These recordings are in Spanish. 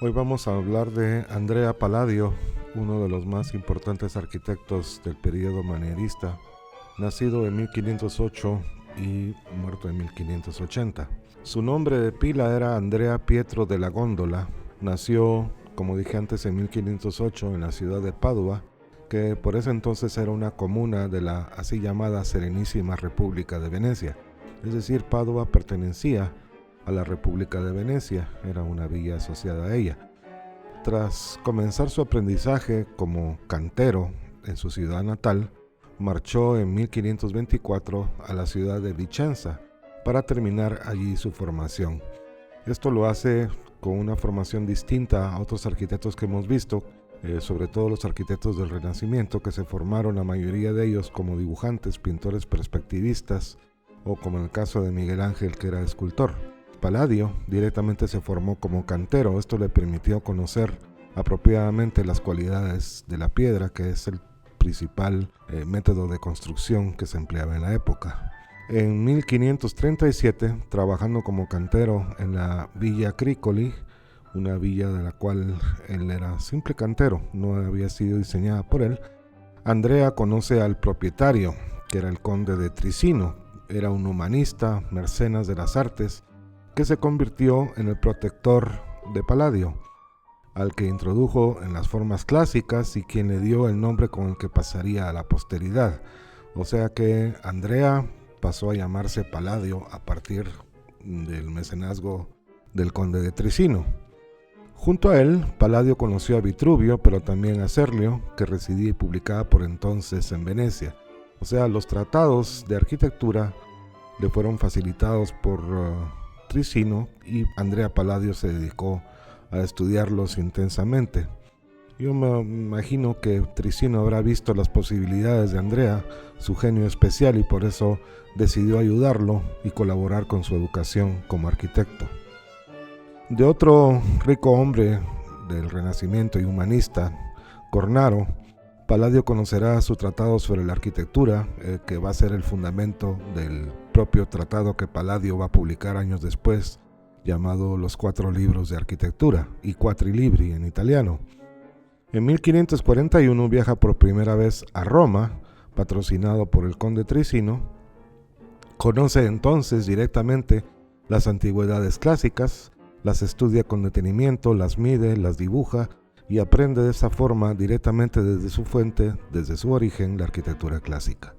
Hoy vamos a hablar de Andrea Palladio, uno de los más importantes arquitectos del periodo manierista, nacido en 1508 y muerto en 1580. Su nombre de pila era Andrea Pietro della Gondola. Nació, como dije antes, en 1508 en la ciudad de Padua, que por ese entonces era una comuna de la así llamada Serenísima República de Venecia. Es decir, Padua pertenecía a la República de Venecia, era una villa asociada a ella. Tras comenzar su aprendizaje como cantero en su ciudad natal, marchó en 1524 a la ciudad de Vicenza para terminar allí su formación. Esto lo hace con una formación distinta a otros arquitectos que hemos visto, sobre todo los arquitectos del Renacimiento, que se formaron la mayoría de ellos como dibujantes, pintores perspectivistas, o como en el caso de Miguel Ángel, que era escultor. Palladio directamente se formó como cantero. Esto le permitió conocer apropiadamente las cualidades de la piedra, que es el principal método de construcción que se empleaba en la época. En 1537, trabajando como cantero en la Villa Cricoli, una villa de la cual él era simple cantero, no había sido diseñada por él, Andrea conoce al propietario, que era el conde de Tricino. Era un humanista, mecenas de las artes, que se convirtió en el protector de Palladio, al que introdujo en las formas clásicas y quien le dio el nombre con el que pasaría a la posteridad. O sea que Andrea pasó a llamarse Palladio a partir del mecenazgo del conde de Tricino. Junto a él, Palladio conoció a Vitruvio, pero también a Serlio, que residía y publicaba por entonces en Venecia. O sea, los tratados de arquitectura le fueron facilitados por Tricino y Andrea Palladio se dedicó a estudiarlos intensamente. Yo me imagino que Tricino habrá visto las posibilidades de Andrea, su genio especial, y por eso decidió ayudarlo y colaborar con su educación como arquitecto. De otro rico hombre del Renacimiento y humanista, Cornaro, Palladio conocerá su tratado sobre la arquitectura, que va a ser el fundamento del propio tratado que Palladio va a publicar años después, llamado Los Cuatro Libros de Arquitectura, y Quattro Libri en italiano. En 1541 viaja por primera vez a Roma, patrocinado por el conde Tricino. Conoce entonces directamente las antigüedades clásicas, las estudia con detenimiento, las mide, las dibuja y aprende de esa forma directamente desde su fuente, desde su origen, la arquitectura clásica.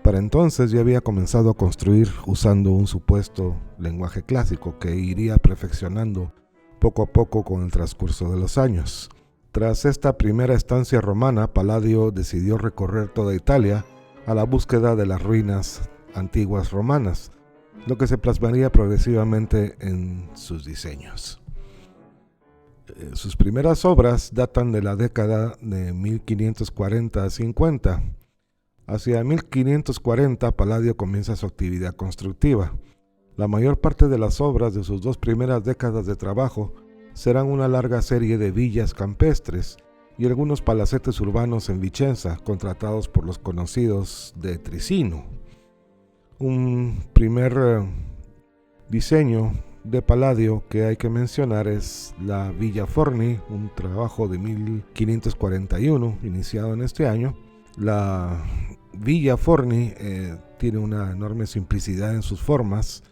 Para entonces ya había comenzado a construir usando un supuesto lenguaje clásico que iría perfeccionando poco a poco con el transcurso de los años. Tras esta primera estancia romana, Palladio decidió recorrer toda Italia a la búsqueda de las ruinas antiguas romanas, lo que se plasmaría progresivamente en sus diseños. Sus primeras obras datan de la década de 1540-50. Hacia 1540, Palladio comienza su actividad constructiva. La mayor parte de las obras de sus dos primeras décadas de trabajo serán una larga serie de villas campestres y algunos palacetes urbanos en Vicenza, contratados por los conocidos de Tricino. Un primer diseño de Palladio que hay que mencionar es la Villa Forni, un trabajo de 1541, iniciado en este año. La Villa Forni tiene una enorme simplicidad en sus formas.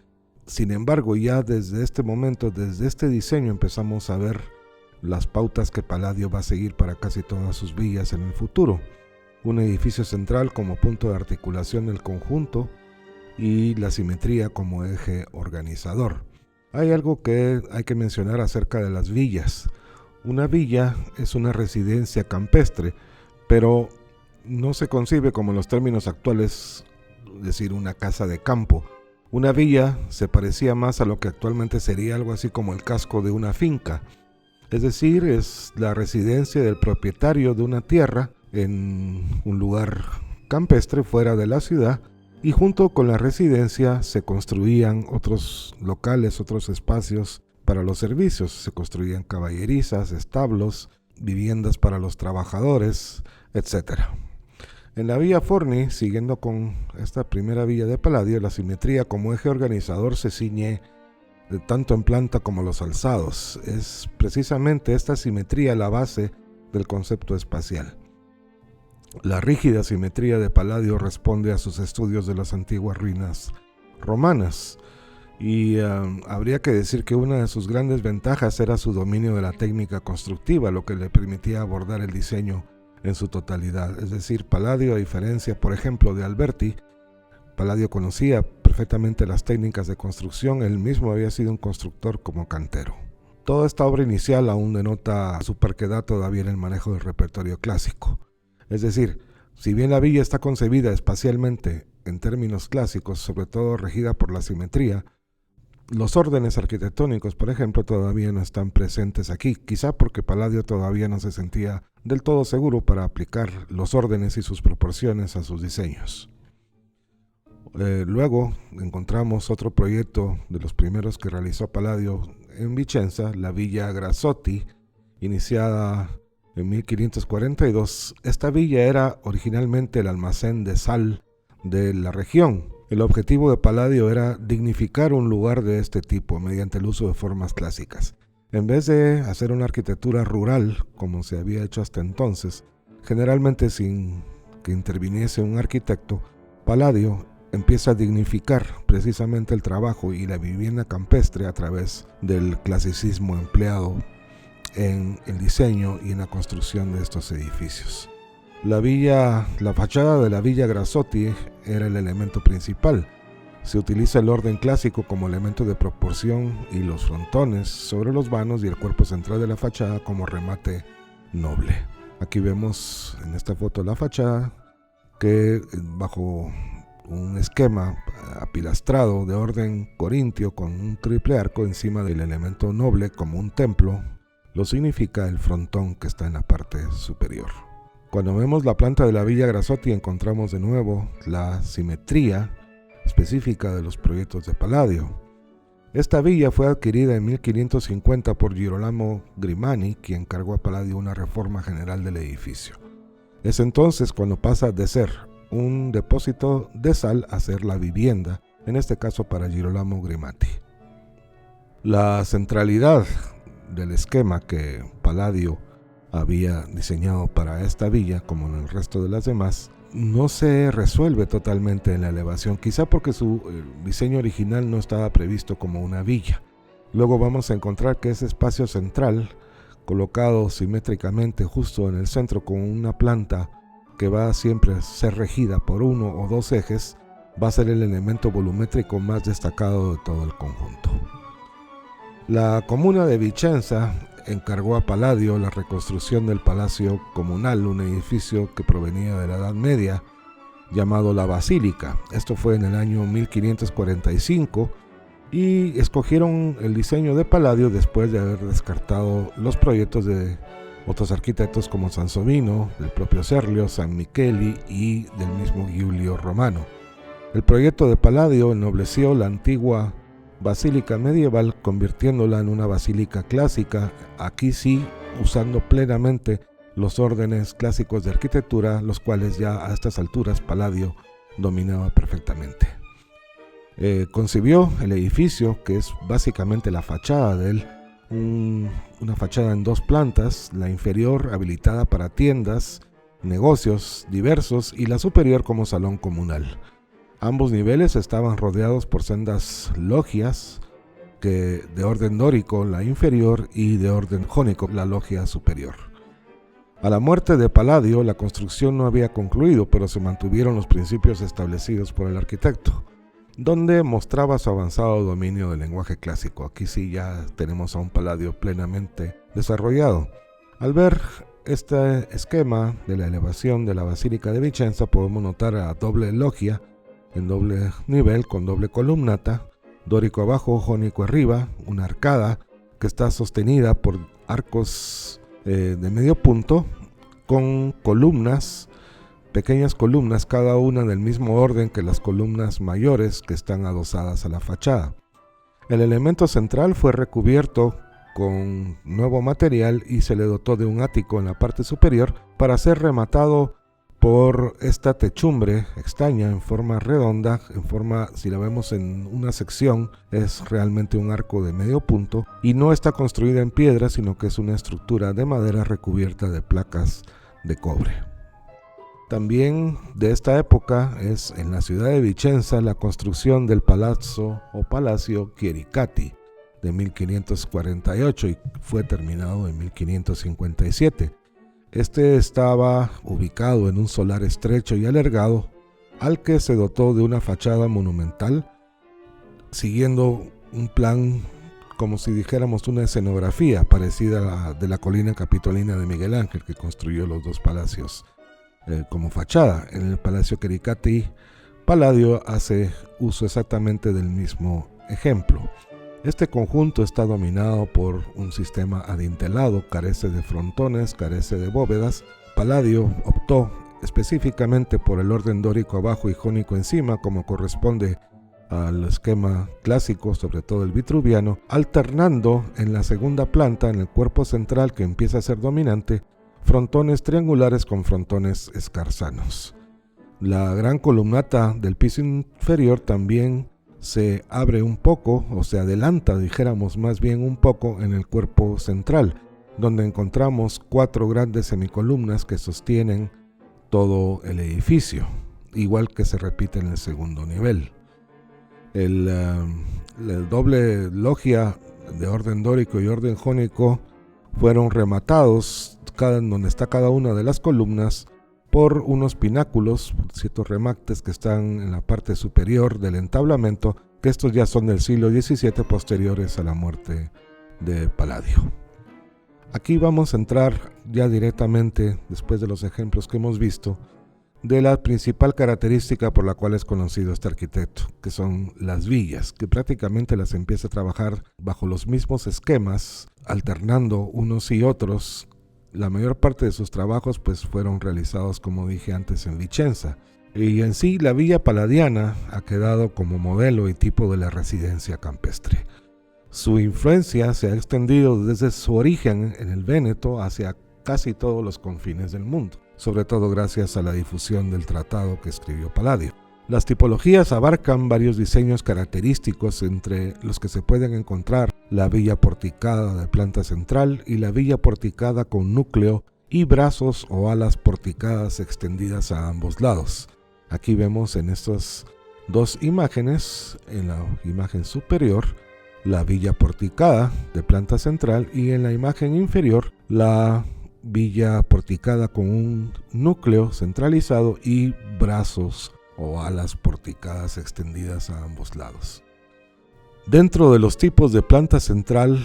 Sin embargo, ya desde este momento, desde este diseño, empezamos a ver las pautas que Palladio va a seguir para casi todas sus villas en el futuro. Un edificio central como punto de articulación del conjunto y la simetría como eje organizador. Hay algo que hay que mencionar acerca de las villas. Una villa es una residencia campestre, pero no se concibe como en los términos actuales, es decir, una casa de campo. Una villa se parecía más a lo que actualmente sería algo así como el casco de una finca. Es decir, es la residencia del propietario de una tierra en un lugar campestre fuera de la ciudad, y junto con la residencia se construían otros locales, otros espacios para los servicios. Se construían caballerizas, establos, viviendas para los trabajadores, etc. En la Villa Forni, siguiendo con esta primera villa de Palladio, la simetría como eje organizador se ciñe tanto en planta como los alzados. Es precisamente esta simetría la base del concepto espacial. La rígida simetría de Palladio responde a sus estudios de las antiguas ruinas romanas, y habría que decir que una de sus grandes ventajas era su dominio de la técnica constructiva, lo que le permitía abordar el diseño en su totalidad. Es decir, Palladio, a diferencia, por ejemplo, de Alberti, Palladio conocía perfectamente las técnicas de construcción. Él mismo había sido un constructor como cantero. Toda esta obra inicial aún denota su parquedad todavía en el manejo del repertorio clásico. Es decir, si bien la villa está concebida espacialmente en términos clásicos, sobre todo regida por la simetría, los órdenes arquitectónicos, por ejemplo, todavía no están presentes aquí, quizá porque Palladio todavía no se sentía del todo seguro para aplicar los órdenes y sus proporciones a sus diseños. Luego encontramos otro proyecto de los primeros que realizó Palladio en Vicenza, la Villa Grasotti, iniciada en 1542. Esta villa era originalmente el almacén de sal de la región. El objetivo de Palladio era dignificar un lugar de este tipo mediante el uso de formas clásicas. En vez de hacer una arquitectura rural, como se había hecho hasta entonces, generalmente sin que interviniese un arquitecto, Palladio empieza a dignificar precisamente el trabajo y la vivienda campestre a través del clasicismo empleado en el diseño y en la construcción de estos edificios. La fachada de la Villa Grasotti era el elemento principal. Se utiliza el orden clásico como elemento de proporción y los frontones sobre los vanos y el cuerpo central de la fachada como remate noble. Aquí vemos en esta foto la fachada que bajo un esquema apilastrado de orden corintio con un triple arco encima del elemento noble como un templo, lo significa el frontón que está en la parte superior. Cuando vemos la planta de la Villa Grasotti encontramos de nuevo la simetría específica de los proyectos de Palladio. Esta villa fue adquirida en 1550 por Girolamo Grimani, quien encargó a Palladio una reforma general del edificio. Es entonces cuando pasa de ser un depósito de sal a ser la vivienda, en este caso para Girolamo Grimani. La centralidad del esquema que Palladio había diseñado para esta villa, como en el resto de las demás, no se resuelve totalmente en la elevación, quizá porque su diseño original no estaba previsto como una villa. Luego vamos a encontrar que ese espacio central, colocado simétricamente justo en el centro con una planta que va siempre a ser regida por uno o dos ejes, va a ser el elemento volumétrico más destacado de todo el conjunto. La comuna de Vicenza encargó a Palladio la reconstrucción del Palacio Comunal, un edificio que provenía de la Edad Media, llamado la Basílica. Esto fue en el año 1545 y escogieron el diseño de Palladio después de haber descartado los proyectos de otros arquitectos como Sansovino, del propio Serlio, San Micheli y del mismo Giulio Romano. El proyecto de Palladio ennobleció la antigua basílica medieval, convirtiéndola en una basílica clásica, aquí sí usando plenamente los órdenes clásicos de arquitectura, los cuales ya a estas alturas Palladio dominaba perfectamente. Concibió el edificio, que es básicamente la fachada de él, una fachada en dos plantas, la inferior habilitada para tiendas, negocios diversos y la superior como salón comunal. Ambos niveles estaban rodeados por sendas logias, que de orden dórico la inferior y de orden jónico la logia superior. A la muerte de Palladio la construcción no había concluido, pero se mantuvieron los principios establecidos por el arquitecto, donde mostraba su avanzado dominio del lenguaje clásico. Aquí sí ya tenemos a un Palladio plenamente desarrollado. Al ver este esquema de la elevación de la Basílica de Vicenza podemos notar a doble loggia en doble nivel con doble columnata, dórico abajo, jónico arriba, una arcada que está sostenida por arcos de medio punto con columnas, pequeñas columnas, cada una del mismo orden que las columnas mayores que están adosadas a la fachada. El elemento central fue recubierto con nuevo material y se le dotó de un ático en la parte superior para ser rematado por esta techumbre extraña en forma redonda, si la vemos en una sección, es realmente un arco de medio punto y no está construida en piedra, sino que es una estructura de madera recubierta de placas de cobre. También de esta época es en la ciudad de Vicenza la construcción del palazzo o Palacio Chiericati de 1548 y fue terminado en 1557. Este estaba ubicado en un solar estrecho y alargado, al que se dotó de una fachada monumental, siguiendo un plan, como si dijéramos una escenografía parecida a la de la colina capitolina de Miguel Ángel, que construyó los dos palacios como fachada. En el Palacio Chiericati, Palladio hace uso exactamente del mismo ejemplo. Este conjunto está dominado por un sistema adintelado, carece de frontones, carece de bóvedas. Palladio optó específicamente por el orden dórico abajo y jónico encima, como corresponde al esquema clásico, sobre todo el vitruviano, alternando en la segunda planta, en el cuerpo central que empieza a ser dominante, frontones triangulares con frontones escarzanos. La gran columnata del piso inferior también se abre un poco, o se adelanta, dijéramos más bien un poco, en el cuerpo central, donde encontramos 4 grandes semicolumnas que sostienen todo el edificio, igual que se repite en el segundo nivel. El doble loggia de orden dórico y orden jónico fueron rematados, donde está cada una de las columnas, por unos pináculos, ciertos remates que están en la parte superior del entablamento, que estos ya son del siglo XVII, posteriores a la muerte de Palladio. Aquí vamos a entrar ya directamente, después de los ejemplos que hemos visto, de la principal característica por la cual es conocido este arquitecto, que son las villas, que prácticamente las empieza a trabajar bajo los mismos esquemas, alternando unos y otros. La mayor parte de sus trabajos pues fueron realizados, como dije antes, en Vicenza. Y en sí la villa palladiana ha quedado como modelo y tipo de la residencia campestre. Su influencia se ha extendido desde su origen en el Véneto hacia casi todos los confines del mundo, sobre todo gracias a la difusión del tratado que escribió Palladio. Las tipologías abarcan varios diseños característicos, entre los que se pueden encontrar la villa porticada de planta central y la villa porticada con núcleo y brazos o alas porticadas extendidas a ambos lados. Aquí vemos en estas dos imágenes, en la imagen superior, la villa porticada de planta central y en la imagen inferior la villa porticada con un núcleo centralizado y brazos o alas porticadas extendidas a ambos lados. Dentro de los tipos de planta central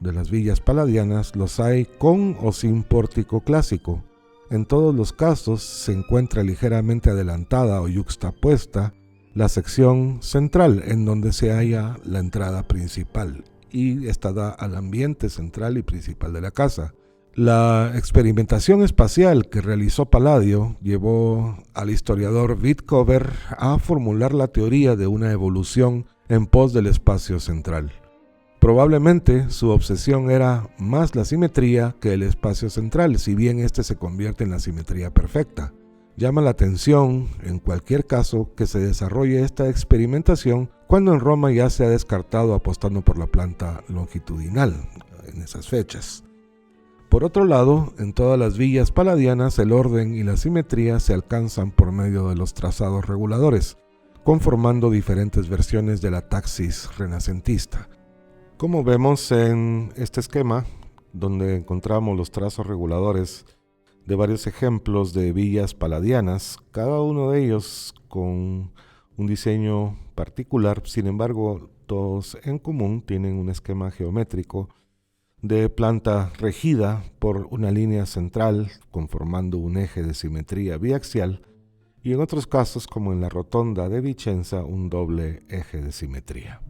de las villas palladianas, los hay con o sin pórtico clásico. En todos los casos se encuentra ligeramente adelantada o yuxtapuesta la sección central, en donde se halla la entrada principal, y esta da al ambiente central y principal de la casa. La experimentación espacial que realizó Palladio llevó al historiador Wittkower a formular la teoría de una evolución en pos del espacio central. Probablemente su obsesión era más la simetría que el espacio central, si bien este se convierte en la simetría perfecta. Llama la atención, en cualquier caso, que se desarrolle esta experimentación cuando en Roma ya se ha descartado apostando por la planta longitudinal en esas fechas. Por otro lado, en todas las villas palladianas el orden y la simetría se alcanzan por medio de los trazados reguladores, conformando diferentes versiones de la taxis renacentista. Como vemos en este esquema, donde encontramos los trazos reguladores de varios ejemplos de villas palladianas, cada uno de ellos con un diseño particular, sin embargo, todos en común tienen un esquema geométrico de planta regida por una línea central conformando un eje de simetría biaxial, y en otros casos, como en la rotonda de Vicenza, un doble eje de simetría.